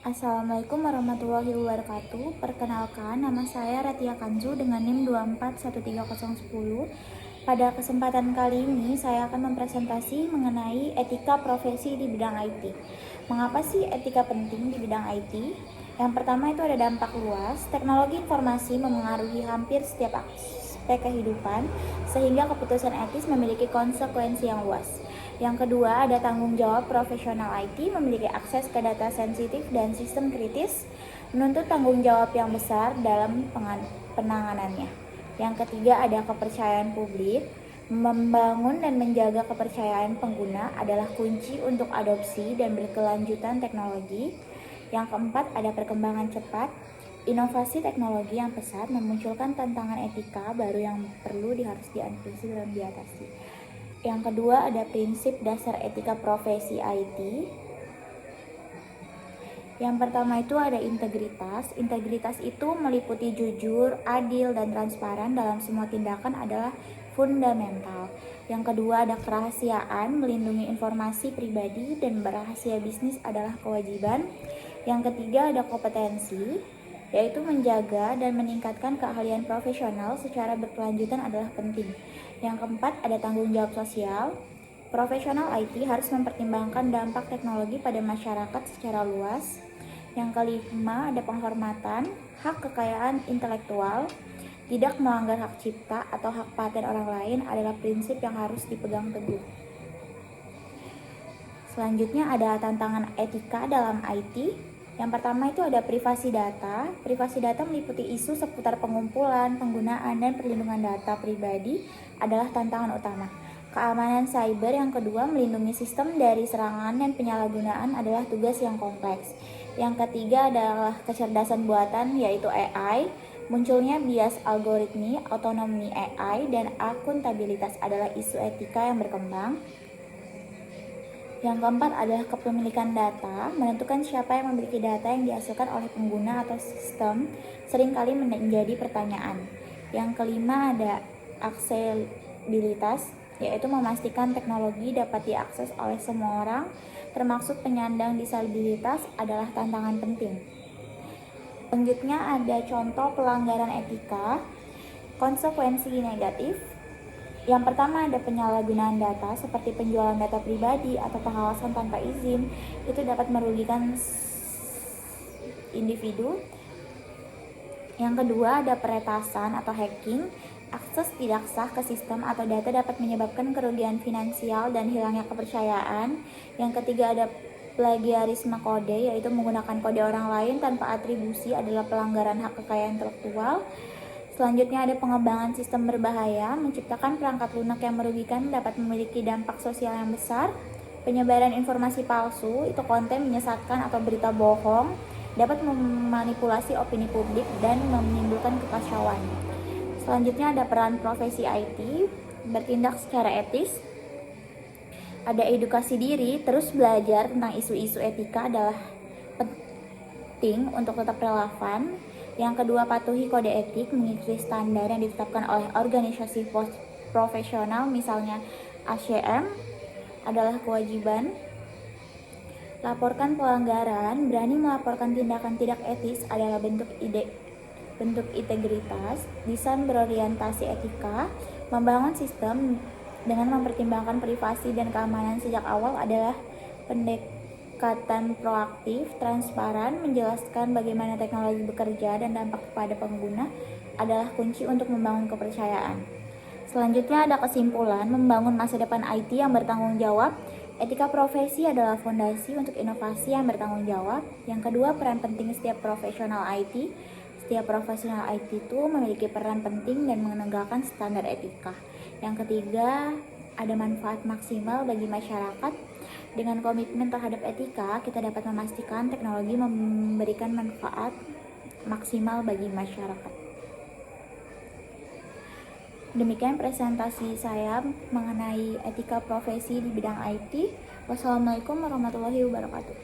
Assalamualaikum warahmatullahi wabarakatuh. Perkenalkan, nama saya Ratia Kanzu dengan NIM 2413010. Pada kesempatan kali ini, saya akan mempresentasi mengenai etika profesi di bidang IT. Mengapa sih etika penting di bidang IT? Yang pertama itu ada dampak luas. Teknologi informasi memengaruhi hampir setiap aspek kehidupan, sehingga keputusan etis memiliki konsekuensi yang luas. Yang kedua, ada tanggung jawab profesional IT memiliki akses ke data sensitif dan sistem kritis, menuntut tanggung jawab yang besar dalam penanganannya. Yang ketiga, ada kepercayaan publik. Membangun dan menjaga kepercayaan pengguna adalah kunci untuk adopsi dan berkelanjutan teknologi. Yang keempat, ada perkembangan cepat. Inovasi teknologi yang pesat memunculkan tantangan etika baru yang harus diantisipasi dan diatasi. Yang kedua, ada prinsip dasar etika profesi IT. Yang pertama itu ada integritas. Integritas itu meliputi jujur, adil, dan transparan dalam semua tindakan adalah fundamental. Yang kedua, ada kerahasiaan. Melindungi informasi pribadi dan berahasia bisnis adalah kewajiban. Yang ketiga, ada kompetensi, yaitu menjaga dan meningkatkan keahlian profesional secara berkelanjutan adalah penting. Yang keempat, ada tanggung jawab sosial. Profesional IT harus mempertimbangkan dampak teknologi pada masyarakat secara luas. Yang kelima, ada penghormatan. Hak kekayaan intelektual, tidak melanggar hak cipta atau hak paten orang lain adalah prinsip yang harus dipegang teguh. Selanjutnya ada tantangan etika dalam IT. Yang pertama itu ada privasi data. Privasi data meliputi isu seputar pengumpulan, penggunaan, dan perlindungan data pribadi adalah tantangan utama. Keamanan cyber yang kedua, melindungi sistem dari serangan dan penyalahgunaan adalah tugas yang kompleks. Yang ketiga adalah kecerdasan buatan, yaitu AI. Munculnya bias algoritmi, otonomi AI, dan akuntabilitas adalah isu etika yang berkembang. Yang keempat adalah kepemilikan data. Menentukan siapa yang memiliki data yang dihasilkan oleh pengguna atau sistem seringkali menjadi pertanyaan. Yang kelima ada aksesibilitas, yaitu memastikan teknologi dapat diakses oleh semua orang, termasuk penyandang disabilitas adalah tantangan penting. Selanjutnya ada contoh pelanggaran etika, konsekuensi negatif. Yang pertama ada penyalahgunaan data seperti penjualan data pribadi atau pengawasan tanpa izin, itu dapat merugikan individu. Yang kedua ada peretasan atau hacking. Akses tidak sah ke sistem atau data dapat menyebabkan kerugian finansial dan hilangnya kepercayaan. Yang ketiga ada plagiarisme kode, yaitu menggunakan kode orang lain tanpa atribusi adalah pelanggaran hak kekayaan intelektual. Selanjutnya ada pengembangan sistem berbahaya. Menciptakan perangkat lunak yang merugikan dapat memiliki dampak sosial yang besar. Penyebaran informasi palsu, itu konten menyesatkan atau berita bohong, dapat memanipulasi opini publik dan menimbulkan kekacauan. Selanjutnya ada peran profesi IT, bertindak secara etis. Ada edukasi diri, terus belajar tentang isu-isu etika adalah penting untuk tetap relevan. Yang kedua, patuhi kode etik, mengikuti standar yang ditetapkan oleh organisasi profesional, misalnya ACM, adalah kewajiban. Laporkan pelanggaran, berani melaporkan tindakan tidak etis adalah bentuk integritas. Desain berorientasi etika, membangun sistem dengan mempertimbangkan privasi dan keamanan sejak awal adalah pendekatan proaktif. Transparan, menjelaskan bagaimana teknologi bekerja dan dampak kepada pengguna adalah kunci untuk membangun kepercayaan. Selanjutnya ada kesimpulan, membangun masa depan IT yang bertanggung jawab. Etika profesi adalah fondasi untuk inovasi yang bertanggung jawab. Yang kedua, peran penting setiap profesional IT. Setiap profesional IT itu memiliki peran penting dan menegakkan standar etika. Yang ketiga, ada manfaat maksimal bagi masyarakat. Dengan komitmen terhadap etika, kita dapat memastikan teknologi memberikan manfaat maksimal bagi masyarakat. Demikian presentasi saya mengenai etika profesi di bidang IT. Wassalamualaikum warahmatullahi wabarakatuh.